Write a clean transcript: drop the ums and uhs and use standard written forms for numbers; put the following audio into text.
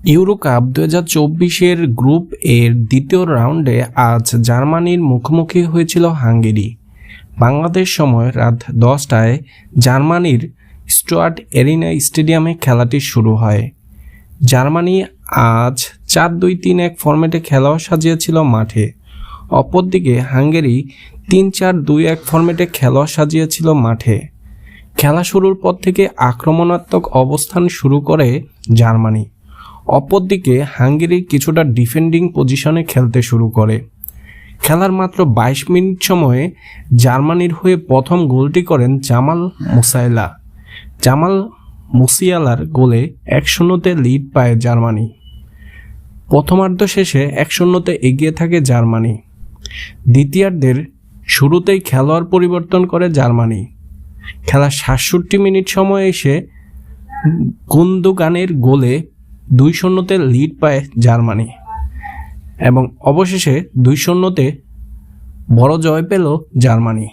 Euro cup 2024-এর group এর দ্বিতীয় রাউন্ডে আজ জার্মানির মুখোমুখি হয়েছিল হাঙ্গেরি। বাংলাদেশ সময় রাত 10টায় জার্মানির স্টুয়ার্ট এরিনা স্টেডিয়ামে খেলাটি শুরু হয়। জার্মানি আজ 4-2-3-1 ফরম্যাটে খেলাও সাজিয়েছিল মাঠে। অপরদিকে হাঙ্গেরি 3-4-2-1 ফরম্যাটে খেলাও সাজিয়েছিল মাঠে। খেলা শুরুর পর থেকে আক্রমণাত্মক অবস্থান শুরু করে জার্মানি। অপরদিকে হাঙ্গেরি কিছুটা ডিফেন্ডিং পজিশনে খেলতে শুরু করে। খেলার মাত্র 22 মিনিট সময়ে জার্মানির হয়ে প্রথম গোলটি করেন জামাল মুসিয়ালার গোলে 1-0-তে লিড পায় জার্মানি। প্রথমার্ধ শেষে 1-0-তে এগিয়ে থাকে জার্মানি। দ্বিতীয়ার্ধের শুরুতেই খেলোয়াড় পরিবর্তন করে জার্মানি। খেলার 67 মিনিট সময়ে এসে গুন্দোগানের গোলে 2-0-তে লিড পায় জার্মানি এবং অবশেষে 2-0-তে বড় জয় পেল জার্মানি।